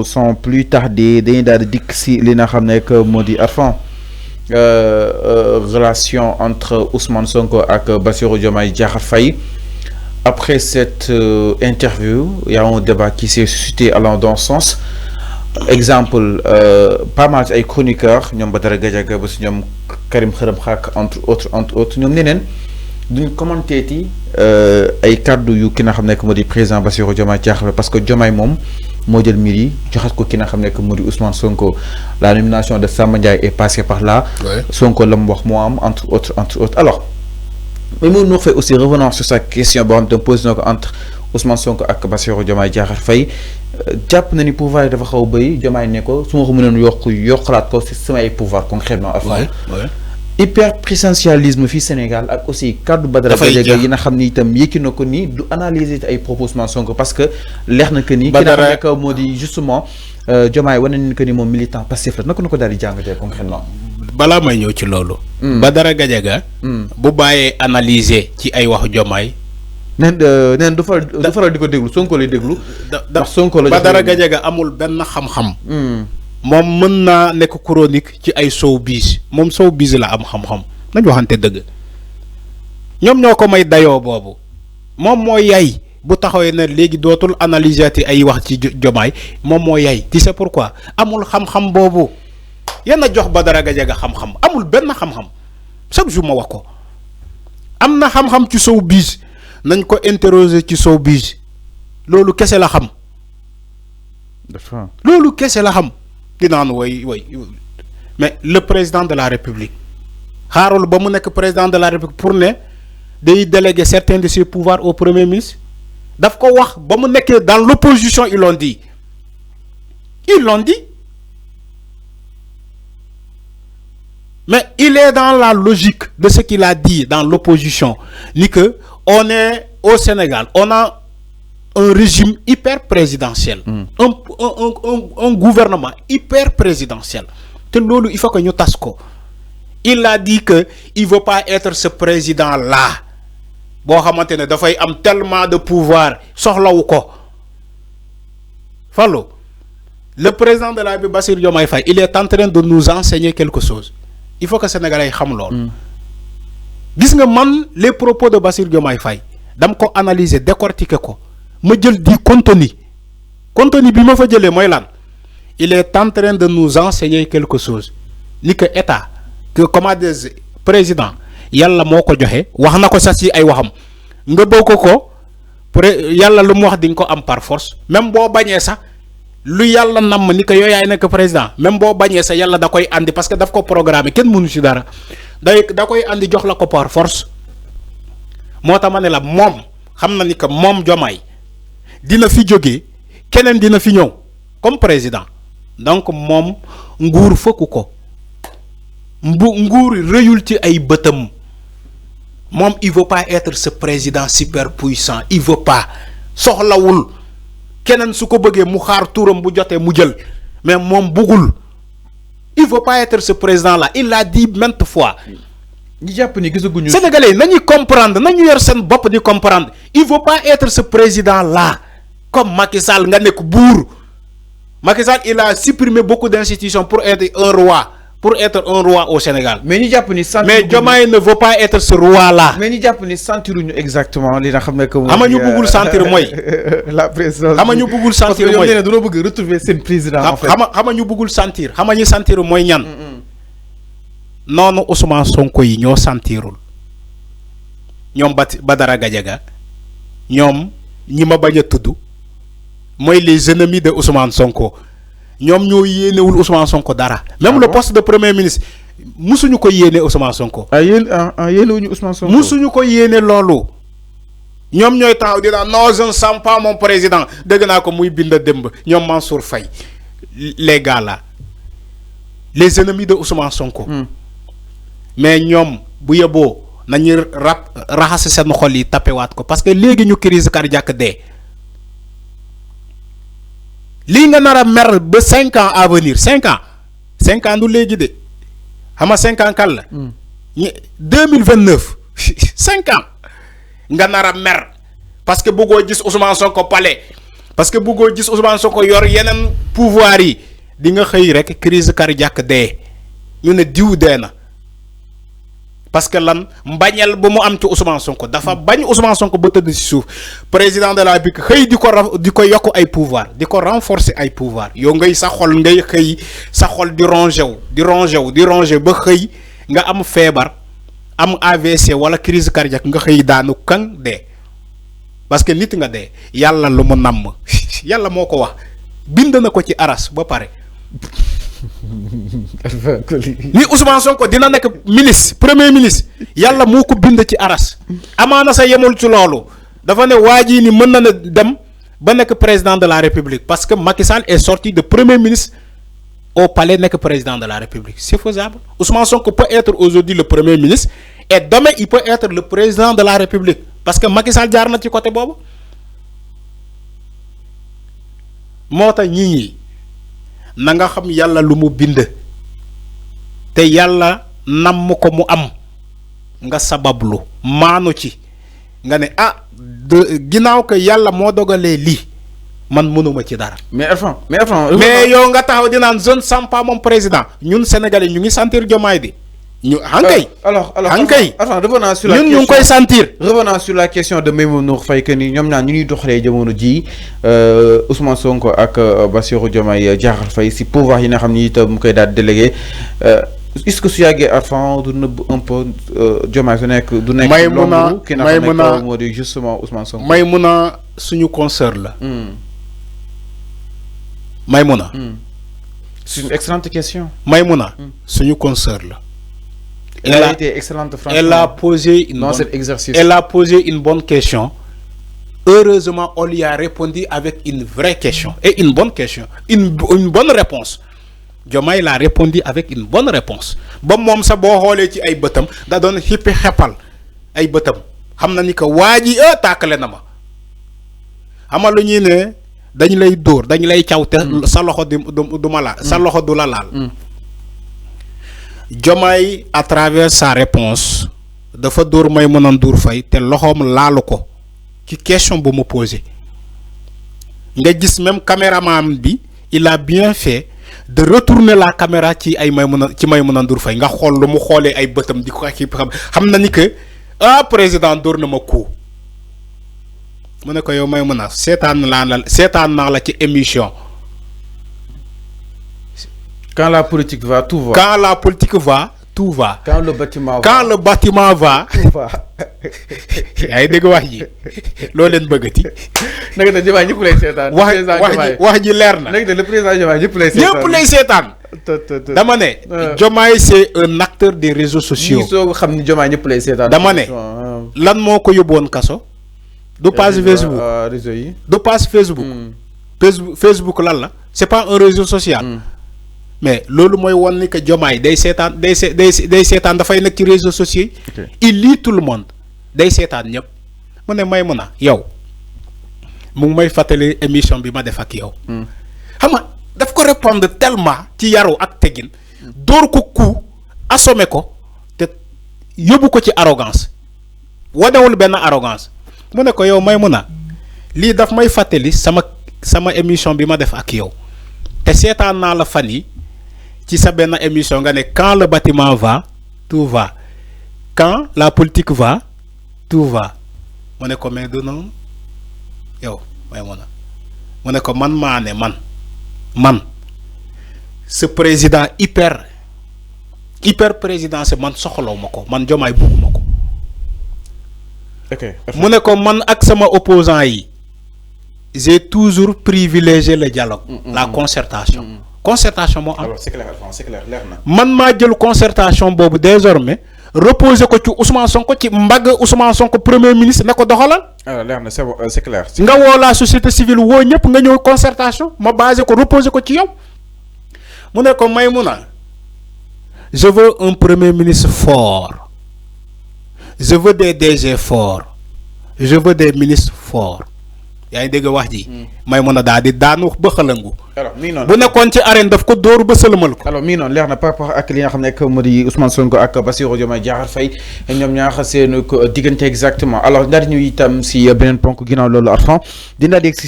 sans plus tarder dañuy daal di dikk si li nga xam ne que moo di Arfan relation entre Ousmane Sonko ak Bassirou Diomaye Diakhar Faye. Après cette interview, il y a un débat qui s'est suscité allant dans ce sens. Exemple, pas mal de chroniqueurs, ñom Badara Gadiaga ba si ñom Karim Xrum Xax entre autres ñom neneen duñ commenté ti ay kàddu yu ki nga xam ne que moo di président Bassirou Diomaye Diakhar parce que Diomaye moom moo jël mbir yi joxat ko ki nga xam ne que moo di Ousmane Sonko. La nomination de Samba Ndiaye est passée par là. Ouais. Sonko la mu wax moo am entre autres. Alors mais nous fait aussi revenant sur sa question boo xam te posé na ko entre Ousmane Sonko ak Bassirou Diomaye Diakhar Faye jàpp na ni pouvoir dafa xaw bëri Diomaye ne ko su ma ko mënoon yokkalaat ko si samay pouvoir concrètement. Ouais. Hyper présidentialisme fii Sénégal ak aussi kaddu Badara Gadiaga yi nga xam ni itam yëkki na ko ni du analyser ay propos Ousmane Sonko parce que leer na que ni. Badara ki nga xam ne moo di justement Diomaye wane nañu que ni moom militant passif la naka na ko daal di jàngatee concrètement. balaa may ñëw ci loolu. Badara Gadiaga. bu bàyyee analyser ci ay waxu Diomaye. neen du faral di ko déglu Sonko lay déglu. ndax Sonko la Badara Gadiaga amul benn xam-xam. moom mën naa nekk chronique ci ay showbiz moom showbiz la am xam-xam nañ waxante dëgg ñoom ñoo ko may dayoo boobu moom moo yay bu taxawee ne léegi dootul analyser ti ay wax ci Diomaye moom moo yay tu sais pourquoi amul xam-xam boobu yéen a jox Badara Gadiaga xam-xam amul benn xam-xam chaque jour ma wax ko am na xam-xam ci showbiz nañ ko interroger ci showbiz loolu kese la xam loolu kese la xam. Mais le président de la République xaarul ba mu nekk président de la République pour ne day déléguer certains de ses pouvoirs au premier ministre daf ko wax ba mu nekkee dans l'opposition ils l'ont dit mais il est dans la logique de ce qu'il a dit dans l'opposition ni que on est au Sénégal on a un régime hyper présidentiel. Un gouvernement hyper présidentiel. Il faut que nous tasco. Il a dit que il veut pas être ce président là. Bon, il a tellement de pouvoir. Follow. Le président de la République, Bassirou Diomaye Faye, il est en train de nous enseigner quelque chose. Il faut que les Sénégalais sachent ça. Gis nga man les propos de Bassirou Diomaye Faye, dam ko analyser, décortiquer ko. Me jël di contenu bi ma fa jëlee mooy lan il est en train de nous enseigner quelque chose ni que état que comment des président yàlla moo ko joxe wax na ko sax ci ay waxam nga bokk ko yàlla lu mu wax di nga ko am par force même boo bañee sax lu yàlla nam ni que yow yaay nekk président même boo bañee sax yàlla da koy andi parce que daf ko programmer kenn mënu ci dara da koy andi jox la ko par force moo tax ma ne la moom xam na ni que moom Diomaye dina fi jógee keneen dina fi ñëw comme président donc moom nguur fëkku ko nguur rëyul ci ay bëtam moom il veut pas être ce président super puissant il veut pas soxlawul keneen su ko bëggee mu xaar turam bu jotee mu jël mais moom bëggul il veut pas être ce président là il l'a dit maintes fois. Sénégalais nañu comprendre nañu yor seen bopp di comprendre il veut pas être ce président là. Comme Macky Sall nga nek bour Macky Sall il a supprimé beaucoup d'institutions pour être un roi au Sénégal. Mais Diomaye ne veut pas être ce roi là. Mais ni japp ni sentiruñu exactement li nga xamné que ñu bëggul sentir moy la présidence. Ñu bëggul sentir moy parce que ñoom bëgg retrouver sen président en fait. ñu bëggul sentir ñu sentir moy ñan. Nonu Ousmane Sonko yi ñoo sentirul. Ñom Badara Gadiaga ñom ñi ma baña tuddu moy les ennemis de Ousmane Sonko ñom ñoo yéenewul Ousmane Sonko dara même le poste de premier ministre musuñu ko yéene Ousmane Sonko yéenewuñu Ousmane Sonko musuñu ko yéene lolu ñom ñoy taw di la non je ne sens pas mon président deug na ko muy bind demb ñom Mansour Faye les gars là les ennemis de Ousmane Sonko mais ñom bu yeboo nañu raxas seen xol yi tapewaat ko parce que léegi ñu crise cardiaque dee lii nga nar a mer ba 5 ans à venir 5 ans du léegi de xam nga 5 ans kan la 2029 5 ans nga nar a mer parce que bëggoo gis Ousmane Sonko palais parce que bëggoo gis Ousmane Sonko yor yeneen pouvoir yi di nga xëy rek crise cardiaque dee ñu ne diw dee na parce que lan mbañal bu mu am ci Ousmane Sonko dafa bañ Ousmane Sonko ba tëdd ci suuf président de la République xëy di ko yokk ay pouvoir di ko renforcer ay pouvoir yow ngay sa xol ngay xëy sa xol di ronger ba xëy nga am feebar am AVC wala crise cardiaque nga xëy daanu kan dee parce que nit nga dee yàlla lu mu namm yàlla moo ko wax bind na ko ci aras ba pare ni Ousmane Sonko dina nekk ministre premier ministre yàlla moo ko bind ci aras amaana sa yemul ci loolu dafa ne waa ji ni mën na ne dem ba nekk président de la République parce que Macky Sall est sorti de premier ministre au palais nekk président de la République c'est faisable. Ousmane Sonko peut être aujourd'hui le premier ministre et demain il peut être le président de la République parce que Macky Sall jaar na ci côté boobu moo tax ñii na nga xam yàlla lu mu bind te yàlla nam ko mu am nga sabablu maanu ci nga ne ginnaaw que yàlla moo dogalee lii man mënuma ci dara. mais yow nga taxaw di naan je ne sens pas mon président ñun Sénégalais ñu ngi sentir Diomaye di ñu hankay hankay revenant sur la question ñun ñu ngi koy sentir. revenant sur la question de Maïmouna Ndour Faye que ni ñoom ñaar ñu ñuy doxalee jamono ji Ousmane Sonko ak Bassirou Diomaye Diakhar Faye si pouvoir yi nga xam ni itam mu koy daal délégué est-ce que su yàggee Arfan du nëbb un peu Diomaye su nekk du nekk. Maïmouna ki nga xam ne moo di justement Ousmane Sonko. Maïmouna suñu consoeur la. Maïmouna. C'est une excellente question. Maïmouna suñu consoeur la. Elle a été excellente, franchement. Elle a posé cet exercice. Elle a posé une bonne question. Heureusement, on lui a répondu avec une vraie question et une bonne question, une bonne réponse. Diomaye l'a répondu avec une bonne réponse. Bon moom sa boo xoolee ci ay bëtam da doon xippi xeppal ay bëtam xam na ni que waa ji tàkkale na ma xamal lu ñuy ne dañ lay dóor dañ lay caw te sa loxo du ma laal sa loxo du la laal. Diomaye à travers sa réponse dafa dóor Maïmouna Ndour Faye te loxoom laalu ko ci question bu mu posé nga gis même caméraman bi il a bien fait de retourner la caméra ci Maïmouna Ndour Faye nga xool lu mu xoolee ay bëtam di ko xam na ni que président dóor na ma coup mu ne ko yow Maïmouna seetaan naa la ci émission. Quand la politique va, tout va. Quand la politique va, tout va. Quand le bâtiment va. Quand le bâtiment va, tout va. yaa ngi dégg wax ji loo leen bëggati. nag de Diomaye ñëpp lay seetaan. wax ji leer na. nag de le président Diomaye ñëpp lay seetaan. ñëpp lay seetaan. dama ne. Diomaye c'est un acteur des réseaux sociaux. ñi soog xam ni Diomaye ñëpp lay seetaan. dama ne lan moo ko yóbbuwoon kaso. du page Facebook réseau yi. du page Facebook. Facebook lan la c'est pas un réseau social. mais loolu mooy won ni que Diomaye day seetaan day seetaan dafay nekk ci réseaux sociaux yi. il lit tout le monde day seetaan ñëpp. mu ne Maïmouna yow mu ngi may fàttali émission bi ma def ak yow. xam nga daf ko répondre tellement ci yaru ak teggin. dóor ko coup assommé ko te yóbbu ko ci arrogance wanewul benn arrogance mu ne ko yow Maïmouna lii daf may fàttali sama émission bi ma def ak yow te seetaan naa la fan yi ci sa benn émission nga ne quand le bâtiment va tout va quand la politique va tout va mu ne ko mais du noonu yow Maïmouna mu ne ko man maa ne man ce président hyper président c'est man soxlaw ma ko man Diomaye bugguma ko. mu ne ko man ak sama opposant yi j'ai toujours privilégié le dialogue. La concertation. Concertation moo am. alors c'est clair leer na. man maa jël concertation boobu désormais reposer ko ci Ousmane Sonko ci mbagg Ousmane Sonko premier ministre ne ko doxalal. alors leer na c'est clair. nga woo la société civile woo ñëpp nga ñëw concertation ma basé ko reposer ko ci yow mu ne ko Maïmouna je veux un premier ministre fort je veux des DG forts je veux des ministres forts. yaa ngi dégg wax ji. Maïmouna daal di daanu ba xalangu. alors mii noonu bu nekkoon ci arène daf ko dóor ba sëlëmal ko. alors mii noonu leer na par rapport ak li nga xam ne que moo di Ousmane Sonko ak Bassirou Diomaye Diakhar Faye ñoom ñaar seen ko diggante exactement alors ndax ñu itam si beneen ponk ginnaaw loolu Arfan dina dégg si